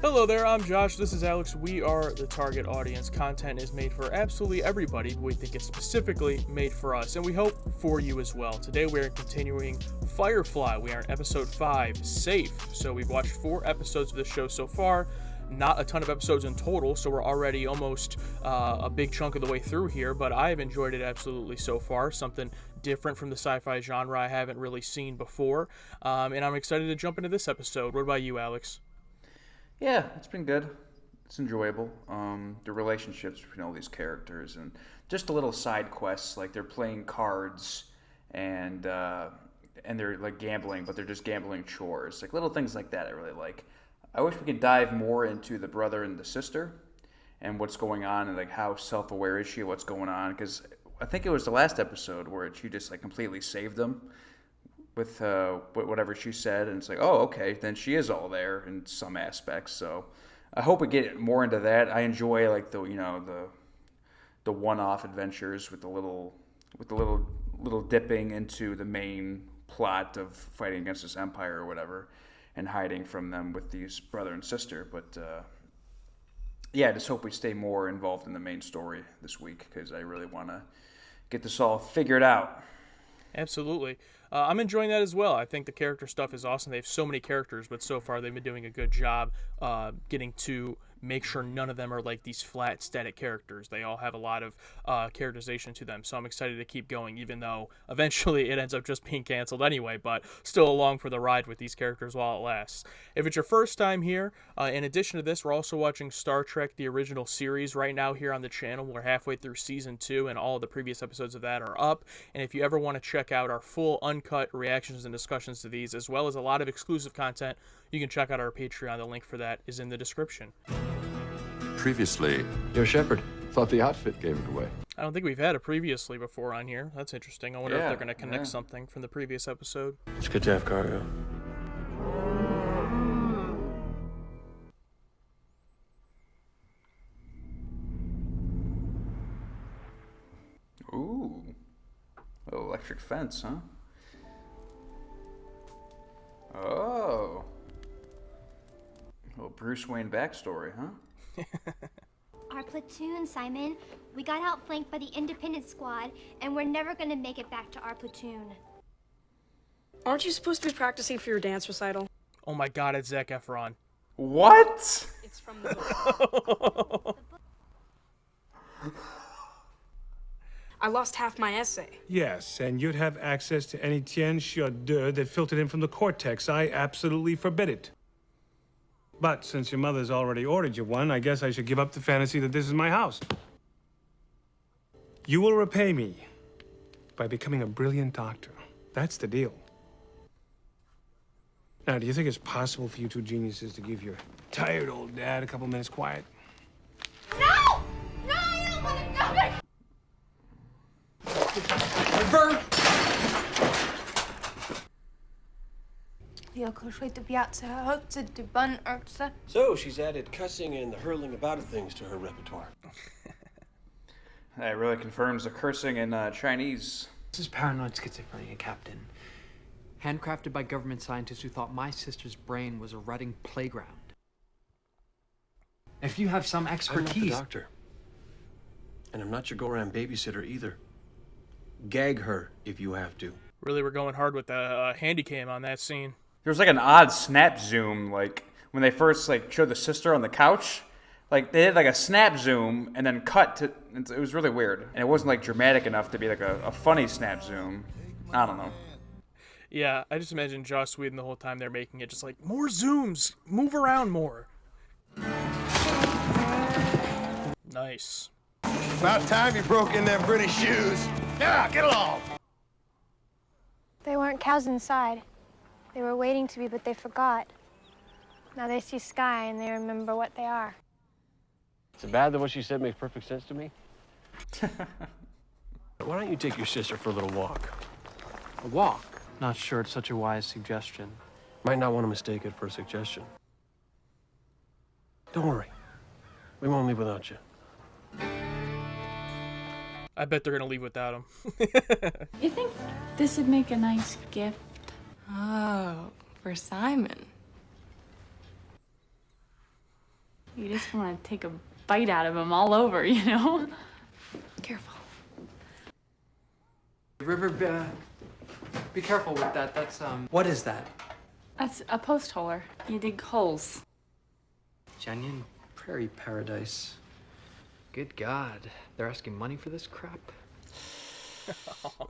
Hello there, I'm Josh, this is Alex. We are the target audience. Content is made for absolutely everybody, but we think it's specifically made for us, and we hope for you as well. Today we are continuing Firefly. We are in episode 5, Safe. So we've watched 4 episodes of this show so far. Not a ton of episodes in total, so we're already almost a big chunk of the way through here, but I've enjoyed it absolutely so far. Something different from the sci-fi genre I haven't really seen before, and I'm excited to jump into this episode. What about you, Alex? Yeah, it's been good. It's enjoyable. The relationships between all these characters and just a little side quests, like they're playing cards and they're like gambling, but they're just gambling chores, like little things like that. I really like. I wish we could dive more into the brother and the sister and what's going on and like how self-aware is she, what's going on, because I think it was the last episode where she just like completely saved them with whatever she said, and it's like, oh, okay, then she is all there in some aspects. So I hope we get more into that. I enjoy like the one-off adventures with the little dipping into the main plot of fighting against this empire or whatever, and hiding from them with these brother and sister. But yeah, I just hope we stay more involved in the main story this week, because I really want to get this all figured out. Absolutely. I'm enjoying that as well. I think the character stuff is awesome. They have so many characters, but so far they've been doing a good job getting to make sure none of them are like these flat, static characters. They all have a lot of characterization to them, so I'm excited to keep going, even though eventually it ends up just being canceled anyway, but still along for the ride with these characters while it lasts. If it's your first time here, in addition to this, we're also watching Star Trek, the original series right now here on the channel. We're halfway through Season 2, and all of the previous episodes of that are up, and if you ever want to check out our full uncut reactions and discussions to these, as well as a lot of exclusive content, you can check out our Patreon. The link for that is in the description. Previously, you're Shepard. Thought the outfit gave it away. I don't think we've had a previously before on here. That's interesting. I wonder if they're going to connect something from the previous episode. It's good to have cargo. Ooh. Little electric fence, huh? Oh. Little Bruce Wayne backstory, huh? Our platoon, Simon. We got outflanked by the independent squad, and we're never gonna make it back to our platoon. Aren't you supposed to be practicing for your dance recital? Oh my god, it's Zac Efron. What? It's from the book. I lost half my essay. Yes, and you'd have access to any tiens hors d'oeuvre that filtered in from the cortex. I absolutely forbid it. But since your mother's already ordered you one, I guess I should give up the fantasy that this is my house. You will repay me by becoming a brilliant doctor. That's the deal. Now, do you think it's possible for you two geniuses to give your tired old dad a couple minutes quiet? No! No, I don't want to go! So she's added cussing and the hurling about of things to her repertoire. That really confirms the cursing in Chinese. This is paranoid schizophrenia, Captain. Handcrafted by government scientists who thought my sister's brain was a rutting playground. If you have some I'm not expertise... the doctor. And I'm not your go-around babysitter either. Gag her if you have to. Really, we're going hard with the handy cam on that scene. There was like an odd snap zoom, like when they first like showed the sister on the couch. Like they did like a snap zoom and then cut to. It was really weird, and it wasn't like dramatic enough to be like a funny snap zoom. I don't know. Yeah, I just imagine Joss Whedon the whole time they're making it just like, more zooms, move around more. Nice. About time you broke in them British shoes. Yeah, get along. They weren't cows inside. They were waiting to be, but they forgot. Now they see sky and they remember what they are. Is it bad that what she said makes perfect sense to me? Why don't you take your sister for a little walk? A walk? Not sure it's such a wise suggestion. Might not want to mistake it for a suggestion. Don't worry. We won't leave without you. I bet they're going to leave without him. You think this would make a nice gift? Oh, for Simon. You just want to take a bite out of him all over, you know? Careful. River, be careful with that. That's, what is that? That's a post holer. You dig holes. Genuine prairie paradise. Good God. They're asking money for this crap?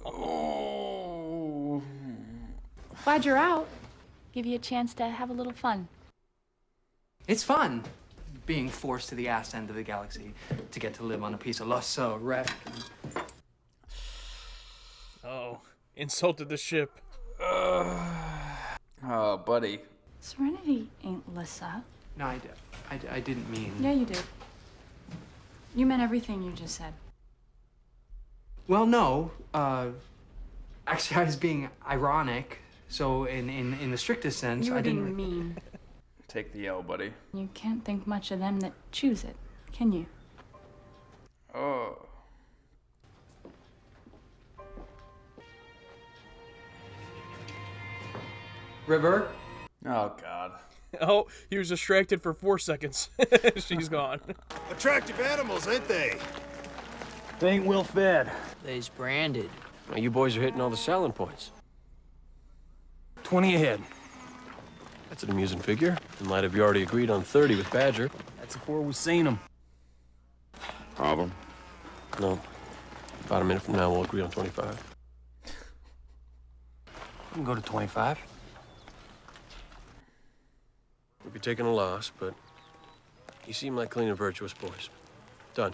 Oh. Glad you're out. Give you a chance to have a little fun. It's fun being forced to the ass end of the galaxy to get to live on a piece of Losso wreck. Oh, insulted the ship. Oh, buddy. Serenity ain't Lissa. No, I didn't mean... Yeah, you did. You meant everything you just said. Well, no. Actually, I was being ironic. So, in the strictest sense, You were I didn't... being mean. Take the L, buddy. You can't think much of them that choose it, can you? Oh. River? Oh, God. Oh, he was distracted for 4 seconds. She's gone. Attractive animals, ain't they? They ain't well fed. They's branded. Well, you boys are hitting all the selling points. 20 ahead. That's an amusing figure, in light of you already agreed on 30 with Badger. That's before we seen them. Problem? No. About a minute from now, we'll agree on 25. We can go to 25. We'll be taking a loss, but you seem like clean and virtuous boys. Done.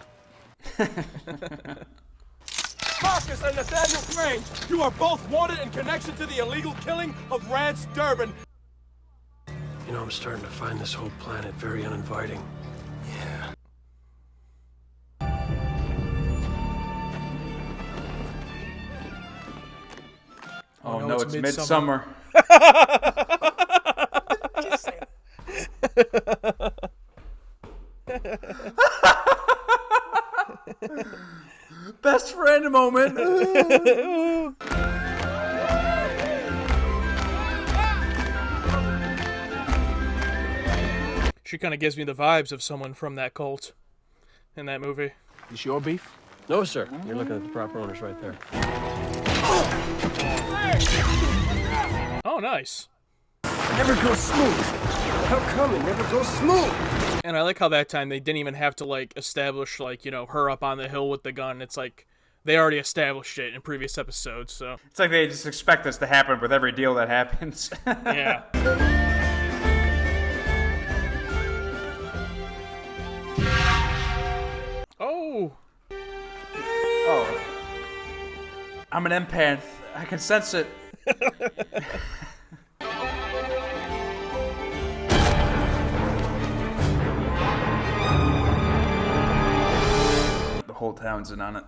Marcus and Nathaniel Grange, you are both wanted in connection to the illegal killing of Rance Durbin. You know, I'm starting to find this whole planet very uninviting. Yeah. Oh, no, it's midsummer. Best friend moment. She kind of gives me the vibes of someone from that cult in that movie. This your beef? No, sir. You're looking at the proper owners right there. Oh, nice. Never goes smooth. How come it never goes smooth? And I like how that time they didn't even have to, like, establish, like, you know, her up on the hill with the gun. It's like they already established it in previous episodes, so. It's like they just expect this to happen with every deal that happens. Yeah. Oh. Oh. I'm an empath. I can sense it. The whole town's in on it.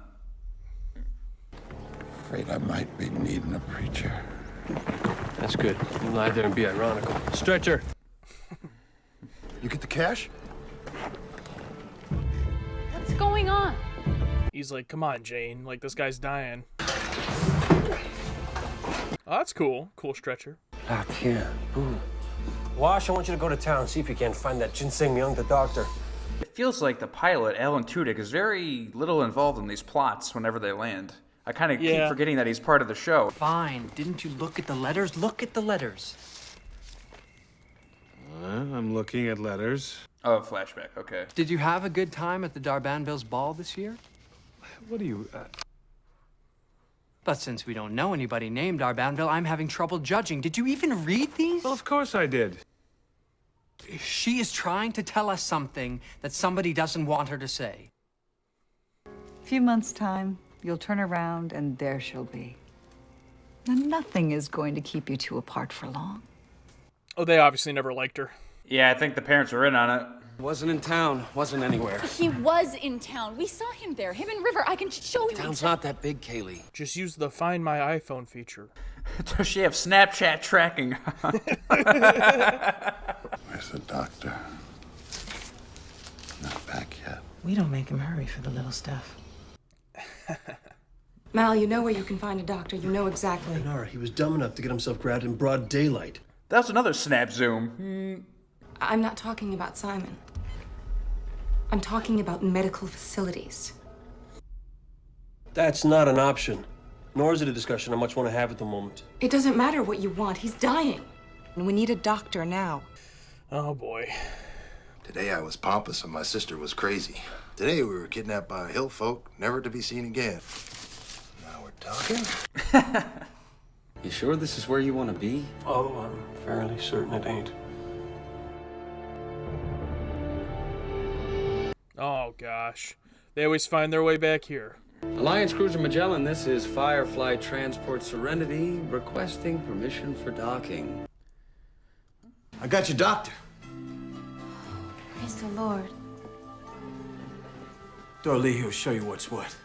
Afraid I might be needing a preacher. That's good. You lie there and be ironical. Stretcher. You get the cash? What's going on? He's like, come on, Jane. Like, this guy's dying. Oh, that's cool. Cool stretcher. Back here. Wash, I want you to go to town and see if you can find that Ginseng Young, the doctor. It feels like the pilot, Alan Tudyk, is very little involved in these plots whenever they land. I kind of keep forgetting that he's part of the show. Fine. Didn't you look at the letters? Look at the letters. I'm looking at letters. Oh, flashback. Okay. Did you have a good time at the Darbanville's ball this year? What are you... But since we don't know anybody named Darbanville, I'm having trouble judging. Did you even read these? Well, of course I did. She is trying to tell us something that somebody doesn't want her to say. A few months' time, you'll turn around and there she'll be. And nothing is going to keep you two apart for long. Oh, they obviously never liked her. Yeah, I think the parents were in on it. Wasn't in town. Wasn't anywhere. He was in town. We saw him there. Him and River. I can show you. Town's not that big, Kaylee. Just use the Find My iPhone feature. Does she have Snapchat tracking? Where's the doctor? Not back yet. We don't make him hurry for the little stuff. Mal, you know where you can find a doctor. You know exactly. Nara, he was dumb enough to get himself grabbed in broad daylight. That was another snap zoom. I'm not talking about Simon. I'm talking about medical facilities. That's not an option. Nor is it a discussion I much want to have at the moment. It doesn't matter what you want. He's dying. And we need a doctor now. Oh boy. Today I was pompous and my sister was crazy. Today we were kidnapped by hill folk, never to be seen again. Now we're talking. You sure this is where you want to be? Oh, I'm fairly certain it ain't. Oh gosh. They always find their way back here. Alliance Cruiser Magellan, this is Firefly Transport Serenity requesting permission for docking. I got your doctor. Praise the Lord. Dorlee, he'll show you what's what.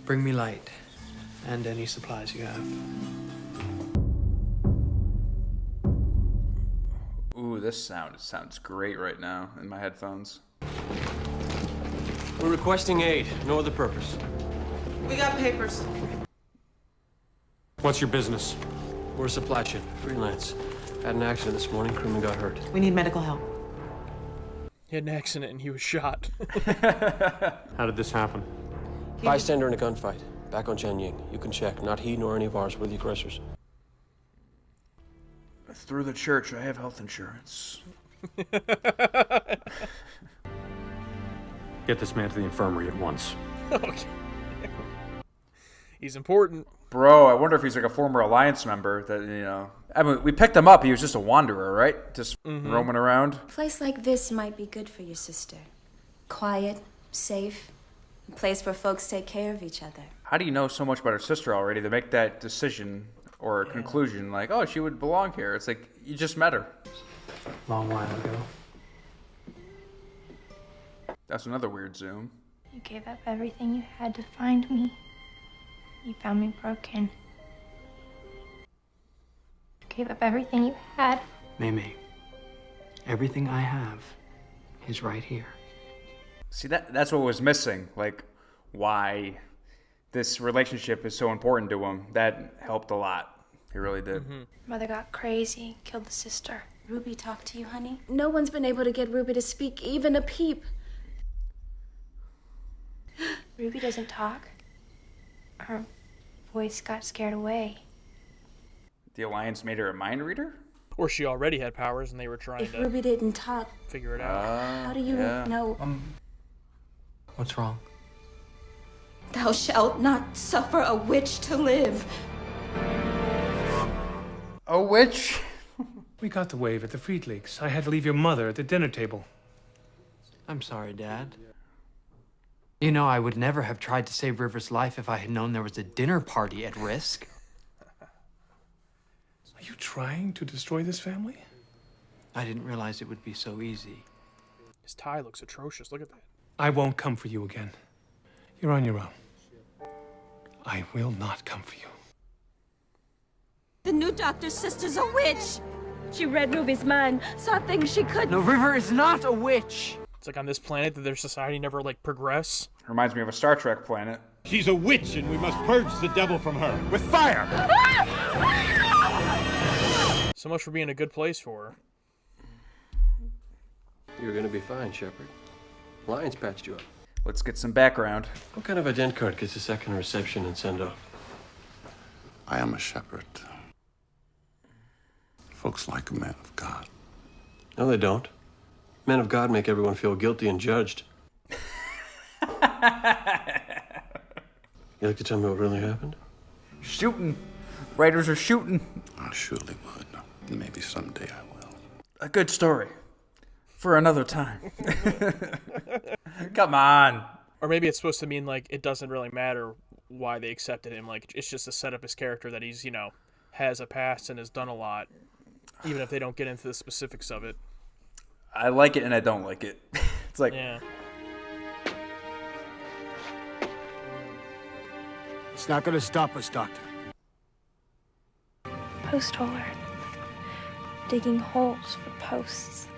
Bring me light and any supplies you have. Ooh, this sounds great right now in my headphones. We're requesting aid, no other purpose. We got papers. What's your business? We're a supply ship, freelance. Had an accident this morning, crewman got hurt. We need medical help. He had an accident and he was shot. How did this happen? Bystander in a gunfight, back on Jianying. You can check. Not he nor any of ours were the aggressors. Through the church, I have health insurance. Get this man to the infirmary at once. Okay. He's important. Bro, I wonder if he's like a former Alliance member that, you know... I mean, we picked him up. He was just a wanderer, right? Just roaming around. A place like this might be good for your sister. Quiet, safe, a place where folks take care of each other. How do you know so much about her sister already to make that decision or conclusion like, oh, she would belong here? It's like, you just met her. Long while ago. That's another weird zoom. You gave up everything you had to find me. You found me broken. You gave up everything you had. Mimi, everything I have is right here. See, that's what was missing. Like, why this relationship is so important to him. That helped a lot. He really did. Mother got crazy, killed the sister. Ruby talked to you, honey? No one's been able to get Ruby to speak even a peep. Ruby doesn't talk. Her voice got scared away. The Alliance made her a mind reader? Or she already had powers and they were trying If to Ruby didn't talk, figure it out. how do you know? What's wrong? Thou shalt not suffer a witch to live. A witch? We got the wave at the Friedlichs. I had to leave your mother at the dinner table. I'm sorry, Dad. You know, I would never have tried to save River's life if I had known there was a dinner party at risk. Are you trying to destroy this family? I didn't realize it would be so easy. His tie looks atrocious. Look at that. I won't come for you again. You're on your own. I will not come for you. The new doctor's sister's a witch. She read Ruby's mind, saw things she couldn't. No, River is not a witch. It's like on this planet that their society never like progress. Reminds me of a Star Trek planet. She's a witch and we must purge the devil from her. With fire! So much for being a good place for her. You're gonna be fine, Shepard. Lions patched you up. Let's get some background. What kind of ident card gets a second reception and send off? I am a shepherd. Folks like a man of God. No, they don't. Men of God make everyone feel guilty and judged. You like to tell me what really happened? Shooting. Writers are shooting. I surely would. Maybe someday I will. A good story. For another time. Come on. Or maybe it's supposed to mean like it doesn't really matter why they accepted him. Like it's just to set up his character that he's, you know, has a past and has done a lot. Even if they don't get into the specifics of it. I like it and I don't like it. It's like... Yeah. It's not gonna stop us, Doctor. Post holer. Digging holes for posts.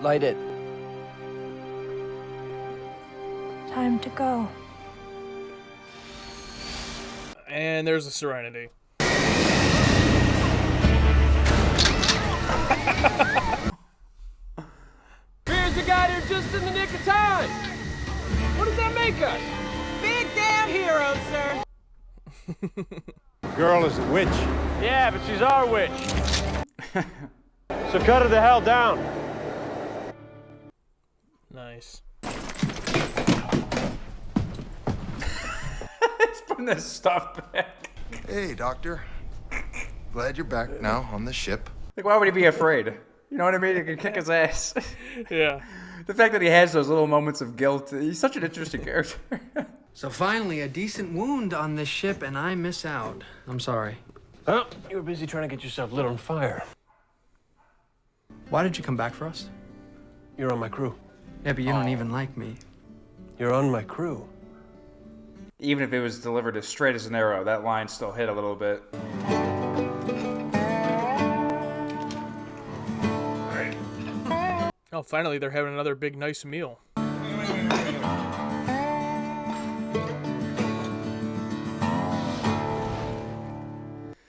Light it. Time to go. And there's the Serenity. take us? Big damn hero, sir. Girl is a witch. Yeah, but she's our witch. So cut her the hell down. Nice. He's putting this stuff back. Hey, Doctor. Glad you're back now on the ship. Like, why would he be afraid? You know what I mean? He can kick his ass. Yeah. The fact that he has those little moments of guilt, he's such an interesting character. So finally, a decent wound on this ship, and I miss out. I'm sorry. Well, you were busy trying to get yourself lit on fire. Why did you come back for us? You're on my crew. Yeah, but you don't even like me. You're on my crew. Even if it was delivered as straight as an arrow, that line still hit a little bit. Oh, finally, they're having another big, nice meal. Oh,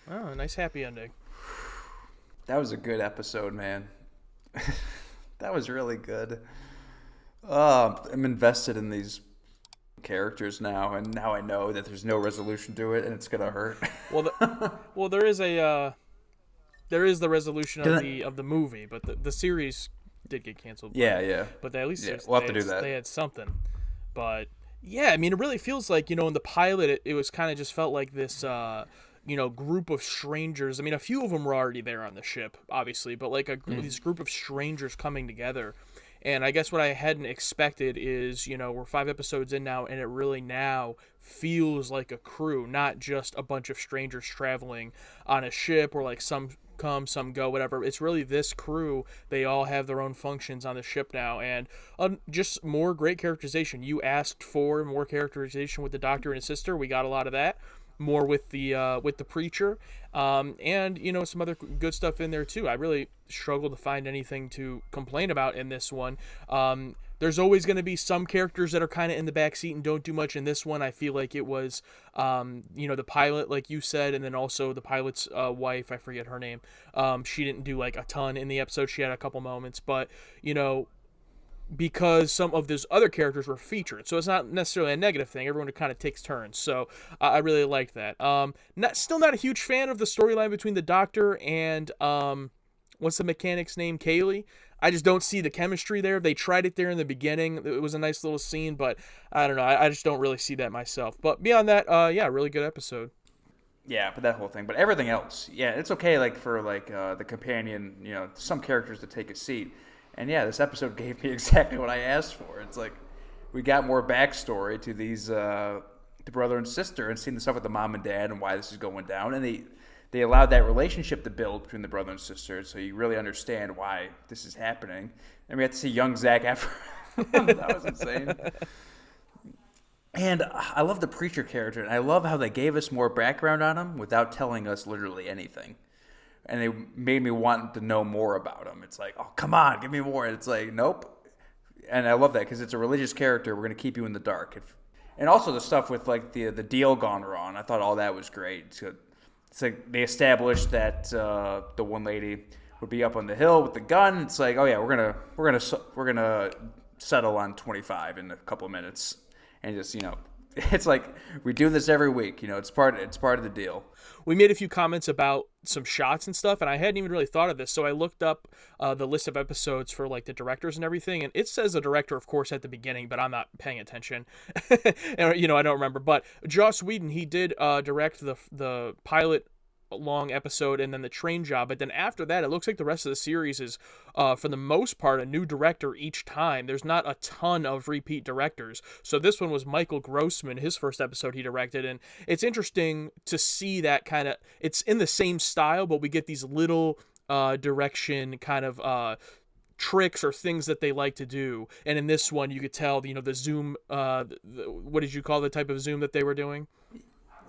a nice happy ending. That was a good episode, man. That was really good. I'm invested in these characters now, and now I know that there's no resolution to it, and it's gonna hurt. Well, there is the resolution of the movie, but the series did get canceled. Yeah. But at least we'll have to do that. They had something. But yeah, I mean, it really feels like, in the pilot, it was kind of just felt like this, group of strangers. I mean, a few of them were already there on the ship, obviously, but like this group of strangers coming together. And I guess what I hadn't expected is, we're 5 episodes in now, and it really now feels like a crew, not just a bunch of strangers traveling on a ship, or like some come, some go, whatever. It's really this crew. They all have their own functions on the ship now, and just more great characterization. You asked for more characterization with the Doctor and his sister. We got a lot of that. More with the preacher, and some other good stuff in there too. I really struggled to find anything to complain about in this one. There's always going to be some characters that are kind of in the back seat and don't do much. In this one, I feel like it was the pilot, like you said, and then also the pilot's wife, I forget her name. She didn't do like a ton in the episode. She had a couple moments, but because some of those other characters were featured. So it's not necessarily a negative thing. Everyone kind of takes turns. So I really like that. Still not a huge fan of the storyline between the Doctor and what's the mechanic's name? Kaylee. I just don't see the chemistry there. They tried it there in the beginning. It was a nice little scene, but I don't know. I just don't really see that myself. But beyond that, really good episode. Yeah, but that whole thing. But everything else, yeah, it's okay. Like for the companion, some characters to take a seat. And yeah, this episode gave me exactly what I asked for. It's like we got more backstory to these the brother and sister, and seeing the stuff with the mom and dad and why this is going down. And they allowed that relationship to build between the brother and sister, so you really understand why this is happening. And we got to see young Zac Efron. That was insane. And I love the preacher character, and I love how they gave us more background on him without telling us literally anything. And they made me want to know more about him. It's like, oh, come on, give me more. And it's like, nope. And I love that because it's a religious character. We're going to keep you in the dark. And also the stuff with like the deal gone wrong. I thought all that was great. So it's like they established that the one lady would be up on the hill with the gun. It's like, oh yeah, we're gonna settle on 25 in a couple of minutes, and just it's like we do this every week. It's part of the deal. We made a few comments about some shots and stuff, and I hadn't even really thought of this. So I looked up the list of episodes for like the directors and everything, and it says the director, of course, at the beginning, but I'm not paying attention. And I don't remember. But Joss Whedon, he did direct the pilot long episode and then the train job, but then after that it looks like the rest of the series is for the most part a new director each time. There's not a ton of repeat directors, so this one was Michael Grossman, his first episode he directed, and it's interesting to see that kind of, it's in the same style, but we get these little direction kind of tricks or things that they like to do. And in this one you could tell the zoom, what did you call the type of zoom that they were doing?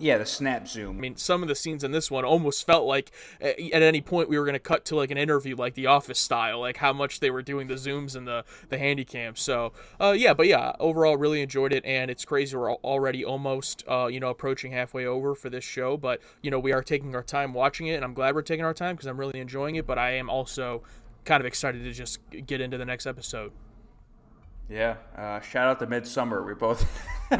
Yeah, the snap zoom. I mean, some of the scenes in this one almost felt like at any point we were going to cut to like an interview, like The Office style, like how much they were doing the zooms and the handy cam. So, overall really enjoyed it, and it's crazy we're already almost, approaching halfway over for this show, but, we are taking our time watching it, and I'm glad we're taking our time because I'm really enjoying it, but I am also kind of excited to just get into the next episode. Yeah, shout out to Midsummer. We both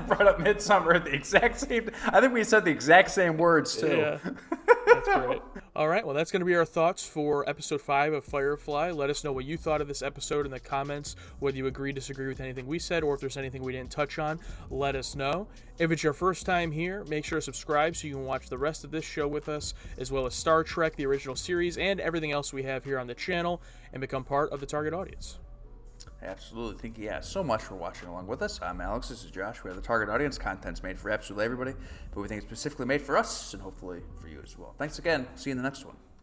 brought up Midsummer at the exact same. I think we said the exact same words too. Yeah, that's great. All right, well, that's going to be our thoughts for episode 5 of Firefly. Let us know what you thought of this episode in the comments, whether you agree, disagree with anything we said, or if there's anything we didn't touch on. Let us know. If it's your first time here, make sure to subscribe so you can watch the rest of this show with us, as well as Star Trek, the original series, and everything else we have here on the channel, and become part of the target audience. Absolutely. Thank you so much for watching along with us. I'm Alex. This is Josh. We have the target audience. Content's made for absolutely everybody, but we think it's specifically made for us and hopefully for you as well. Thanks again. See you in the next one.